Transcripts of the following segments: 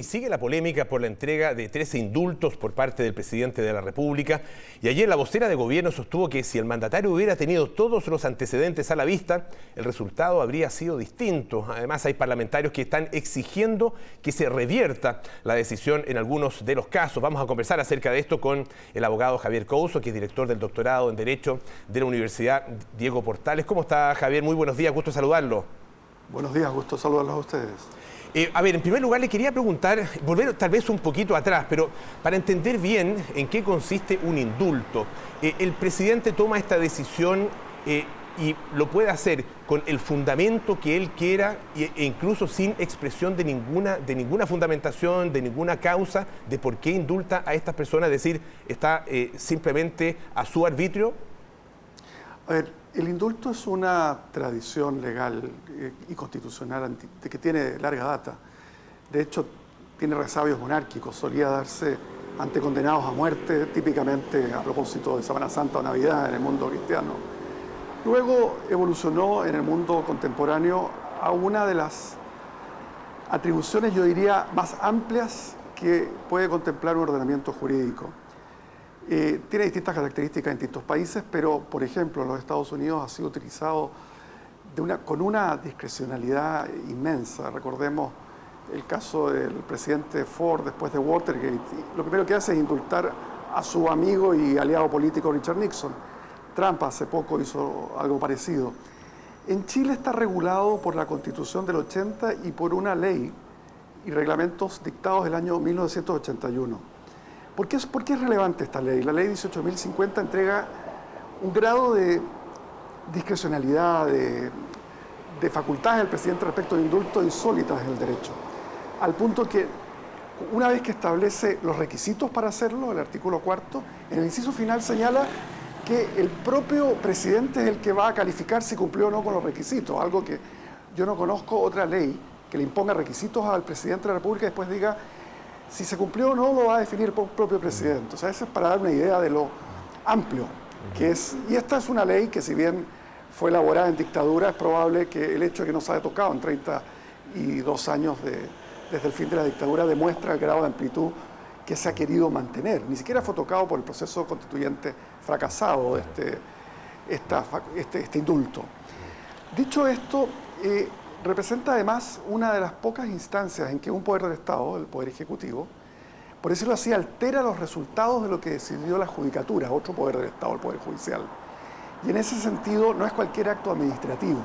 Y sigue la polémica por la entrega de 13 indultos por parte del presidente de la República. Y ayer la vocera de gobierno sostuvo que si el mandatario hubiera tenido todos los antecedentes a la vista, el resultado habría sido distinto. Además, hay parlamentarios que están exigiendo que se revierta la decisión en algunos de los casos. Vamos a conversar acerca de esto con el abogado Javier Couso, que es director del doctorado en Derecho de la Universidad Diego Portales. ¿Cómo está, Javier? Muy buenos días, gusto saludarlo. Buenos días, gusto saludarlos a ustedes. A ver, en primer lugar le quería preguntar, volver tal vez un poquito atrás, pero para entender bien en qué consiste un indulto. El presidente toma esta decisión y lo puede hacer con el fundamento que él quiera e incluso sin expresión de ninguna fundamentación, de ninguna causa de por qué indulta a estas personas, es decir, está simplemente a su arbitrio. A ver, el indulto es una tradición legal y constitucional que tiene larga data. De hecho, tiene resabios monárquicos. Solía darse ante condenados a muerte, típicamente a propósito de Semana Santa o Navidad en el mundo cristiano. Luego evolucionó en el mundo contemporáneo a una de las atribuciones, yo diría, más amplias que puede contemplar un ordenamiento jurídico. Tiene distintas características en distintos países, pero, por ejemplo, en los Estados Unidos ha sido utilizado con una discrecionalidad inmensa. Recordemos el caso del presidente Ford después de Watergate. Lo primero que hace es indultar a su amigo y aliado político Richard Nixon. Trump hace poco hizo algo parecido. En Chile está regulado por la Constitución del 80 y por una ley y reglamentos dictados del año 1981. ¿Por qué es relevante esta ley? La ley 18.050 entrega un grado de discrecionalidad, de facultades del presidente respecto de indultos insólitas en el derecho, al punto que una vez que establece los requisitos para hacerlo, el artículo 4, en el inciso final señala que el propio presidente es el que va a calificar si cumplió o no con los requisitos, algo que yo no conozco otra ley que le imponga requisitos al presidente de la República y después diga si se cumplió o no lo va a definir el propio presidente. O sea, eso es para dar una idea de lo amplio que es. Y esta es una ley que, si bien fue elaborada en dictadura, es probable que el hecho de que no se haya tocado en 32 años desde el fin de la dictadura demuestra el grado de amplitud que se ha querido mantener. Ni siquiera fue tocado por el proceso constituyente fracasado este indulto. Dicho esto, representa además una de las pocas instancias en que un poder del Estado, el Poder Ejecutivo, por decirlo así, altera los resultados de lo que decidió la Judicatura, otro poder del Estado, el Poder Judicial. Y en ese sentido no es cualquier acto administrativo.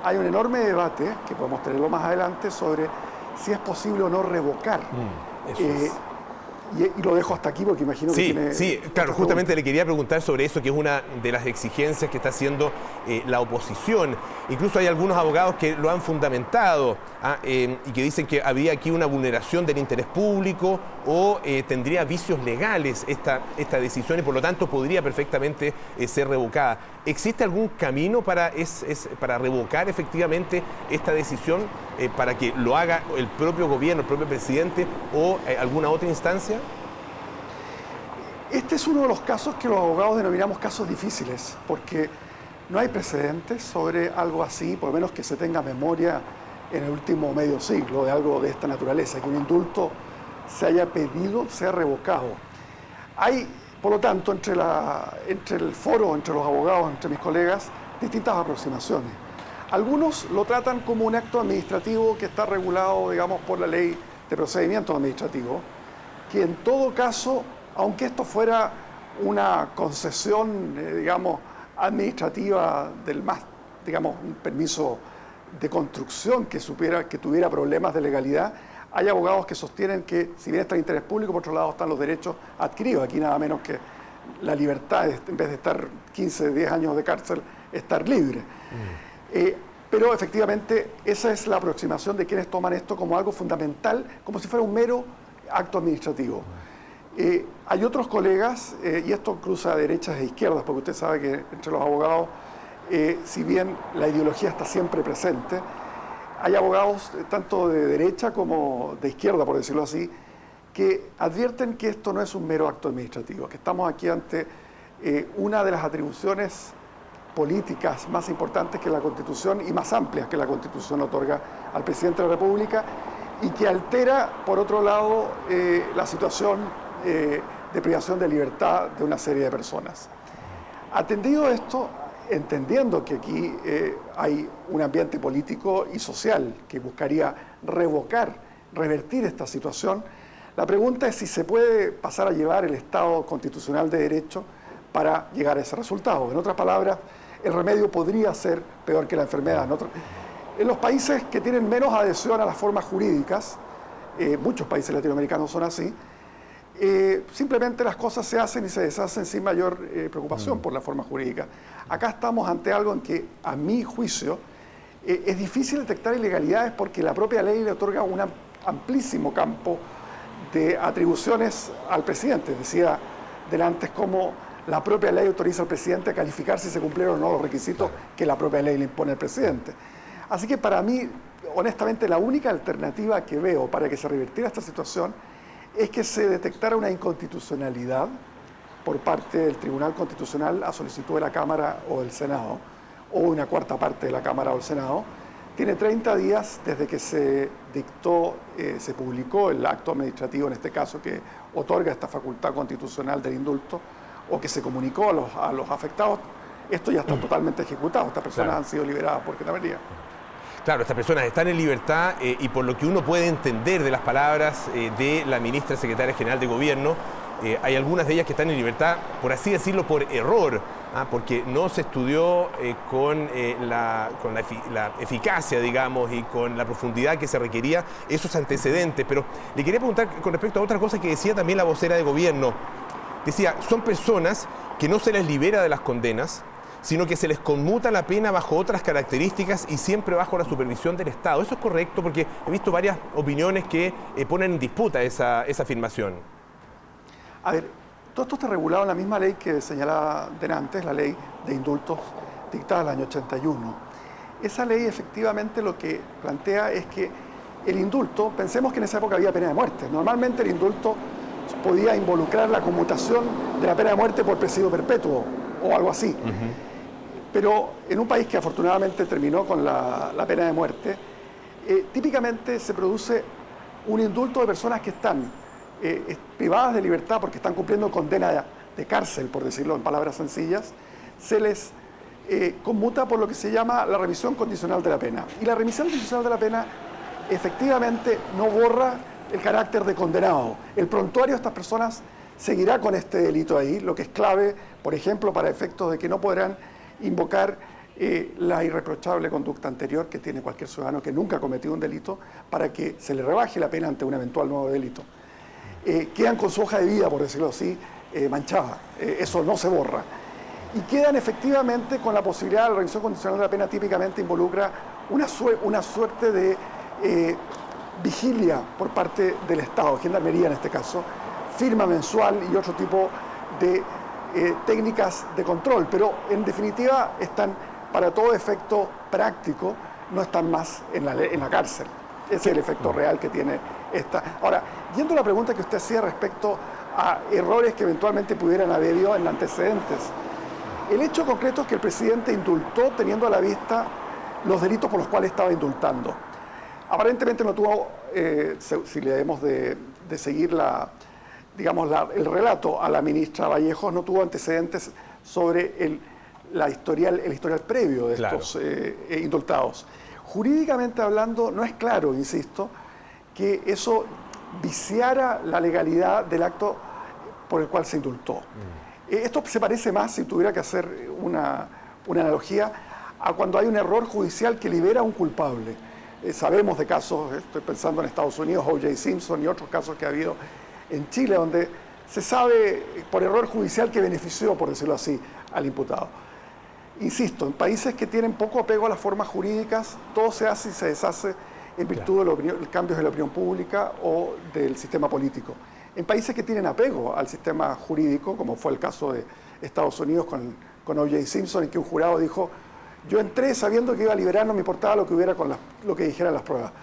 Hay un enorme debate, que podemos tenerlo más adelante, sobre si es posible o no revocar. Y lo dejo hasta aquí porque imagino que tiene... Sí, claro, justamente le quería preguntar sobre eso, que es una de las exigencias que está haciendo la oposición. Incluso hay algunos abogados que lo han fundamentado y que dicen que habría aquí una vulneración del interés público o tendría vicios legales esta decisión y por lo tanto podría perfectamente ser revocada. ¿Existe algún camino para revocar efectivamente esta decisión para que lo haga el propio gobierno, el propio presidente o alguna otra instancia? Este es uno de los casos que los abogados denominamos casos difíciles, porque no hay precedentes sobre algo así, por lo menos que se tenga memoria en el último medio siglo de algo de esta naturaleza, que un indulto se haya pedido, sea revocado. Hay, por lo tanto, entre el foro, entre los abogados, entre mis colegas, distintas aproximaciones. Algunos lo tratan como un acto administrativo que está regulado, digamos, por la ley de procedimientos administrativos, que en todo caso, aunque esto fuera una concesión, digamos, administrativa del más, digamos, un permiso de construcción que tuviera problemas de legalidad, hay abogados que sostienen que, si bien está el interés público, por otro lado están los derechos adquiridos. Aquí nada menos que la libertad, en vez de estar 15, 10 años de cárcel, estar libre. Pero efectivamente esa es la aproximación de quienes toman esto como algo fundamental, como si fuera un mero acto administrativo. Hay otros colegas, y esto cruza derechas e izquierdas, porque usted sabe que entre los abogados, si bien la ideología está siempre presente, hay abogados tanto de derecha como de izquierda, por decirlo así, que advierten que esto no es un mero acto administrativo, que estamos aquí ante una de las atribuciones políticas más importantes que la Constitución y más amplias que la Constitución otorga al presidente de la República, y que altera, por otro lado, la situación de privación de libertad de una serie de personas. Atendido esto, entendiendo que aquí hay un ambiente político y social que buscaría revertir esta situación, la pregunta es si se puede pasar a llevar el Estado constitucional de derecho para llegar a ese resultado. En otras palabras, el remedio podría ser peor que la enfermedad. En los países que tienen menos adhesión a las formas jurídicas, muchos países latinoamericanos son así, simplemente las cosas se hacen y se deshacen sin mayor preocupación por la forma jurídica. Acá estamos ante algo en que, a mi juicio, es difícil detectar ilegalidades porque la propia ley le otorga un amplísimo campo de atribuciones al presidente. Decía delante cómo la propia ley autoriza al presidente a calificar si se cumplieron o no los requisitos que la propia ley le impone al presidente. Así que para mí, honestamente, la única alternativa que veo para que se revirtiera esta situación es que se detectara una inconstitucionalidad por parte del Tribunal Constitucional a solicitud de la Cámara o del Senado, o una cuarta parte de la Cámara o del Senado. Tiene 30 días desde que se dictó, se publicó el acto administrativo, en este caso, que otorga esta facultad constitucional del indulto, o que se comunicó a los afectados. Esto ya está totalmente ejecutado. Estas personas han sido liberadas por gendarmería. Claro, estas personas están en libertad y por lo que uno puede entender de las palabras de la ministra secretaria general de Gobierno, hay algunas de ellas que están en libertad, por así decirlo, por error, porque no se estudió con la eficacia, digamos, y con la profundidad que se requería esos antecedentes. Pero le quería preguntar con respecto a otra cosa que decía también la vocera de Gobierno. Decía, son personas que no se les libera de las condenas, sino que se les conmuta la pena bajo otras características y siempre bajo la supervisión del Estado. ¿Eso es correcto? Porque he visto varias opiniones que ponen en disputa esa afirmación. A ver, todo esto está regulado en la misma ley que señalaba antes, la ley de indultos dictada en el año 81. Esa ley efectivamente lo que plantea es que el indulto, pensemos que en esa época había pena de muerte. Normalmente el indulto podía involucrar la conmutación de la pena de muerte por presidio perpetuo o algo así. Pero en un país que afortunadamente terminó con la pena de muerte, típicamente se produce un indulto de personas que están privadas de libertad porque están cumpliendo condena de cárcel, por decirlo en palabras sencillas, se les conmuta por lo que se llama la remisión condicional de la pena. Y la remisión condicional de la pena efectivamente no borra el carácter de condenado. El prontuario de estas personas seguirá con este delito ahí, lo que es clave, por ejemplo, para efectos de que no podrán invocar la irreprochable conducta anterior que tiene cualquier ciudadano que nunca ha cometido un delito para que se le rebaje la pena ante un eventual nuevo delito. Quedan con su hoja de vida, por decirlo así, manchada. Eso no se borra. Y quedan efectivamente con la posibilidad de la revisión condicional de la pena, típicamente involucra una suerte de vigilia por parte del Estado, gendarmería en este caso, firma mensual y otro tipo de técnicas de control, pero en definitiva están, para todo efecto práctico, no están más en la cárcel. Ese es el efecto real que tiene esta. Ahora, yendo a la pregunta que usted hacía respecto a errores que eventualmente pudieran haber habido en antecedentes, el hecho concreto es que el presidente indultó teniendo a la vista los delitos por los cuales estaba indultando. Aparentemente no tuvo, si le debemos de seguir el relato a la ministra Vallejos, no tuvo antecedentes sobre el historial previo de estos indultados. Jurídicamente hablando, no es claro, insisto, que eso viciara la legalidad del acto por el cual se indultó. Esto se parece más, si tuviera que hacer una analogía, a cuando hay un error judicial que libera a un culpable. Sabemos de casos, estoy pensando en Estados Unidos, O.J. Simpson y otros casos que ha habido en Chile, donde se sabe por error judicial que benefició, por decirlo así, al imputado. Insisto, en países que tienen poco apego a las formas jurídicas, todo se hace y se deshace en virtud de los cambios de la opinión pública o del sistema político. En países que tienen apego al sistema jurídico, como fue el caso de Estados Unidos con O.J. Simpson, en que un jurado dijo: yo entré sabiendo que iba a liberar, no me importaba lo que hubiera con lo que dijeran las pruebas.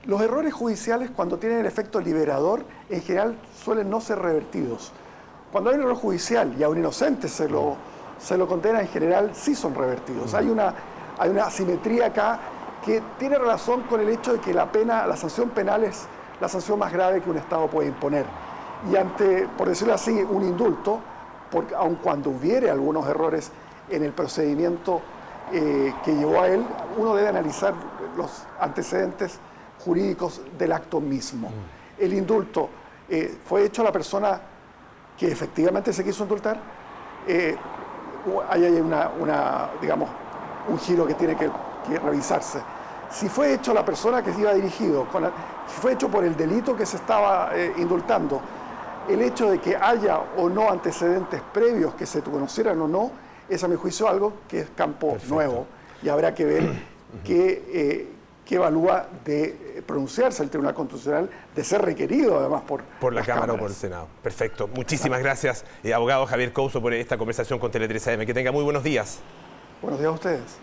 Los errores judiciales, cuando tienen el efecto liberador, en general suelen no ser revertidos. Cuando hay un error judicial y a un inocente se lo condena, en general sí son revertidos. Hay una asimetría acá que tiene relación con el hecho de que la sanción penal es la sanción más grave que un Estado puede imponer. Y ante, por decirlo así, un indulto, porque aun cuando hubiere algunos errores en el procedimiento que llevó a él, uno debe analizar los antecedentes jurídicos del acto mismo. El indulto fue hecho a la persona que efectivamente se quiso indultar. Ahí hay digamos, un giro que tiene que revisarse. Si fue hecho a la persona que se iba dirigido, si fue hecho por el delito que se estaba indultando, el hecho de que haya o no antecedentes previos que se conocieran o no, es a mi juicio algo que es campo nuevo y habrá que ver qué evalúa de pronunciarse el Tribunal Constitucional, de ser requerido además por la Cámara o por el Senado. Perfecto. Muchísimas gracias, abogado Javier Couso, por esta conversación con Tele 13 AM. Que tenga muy buenos días. Buenos días a ustedes.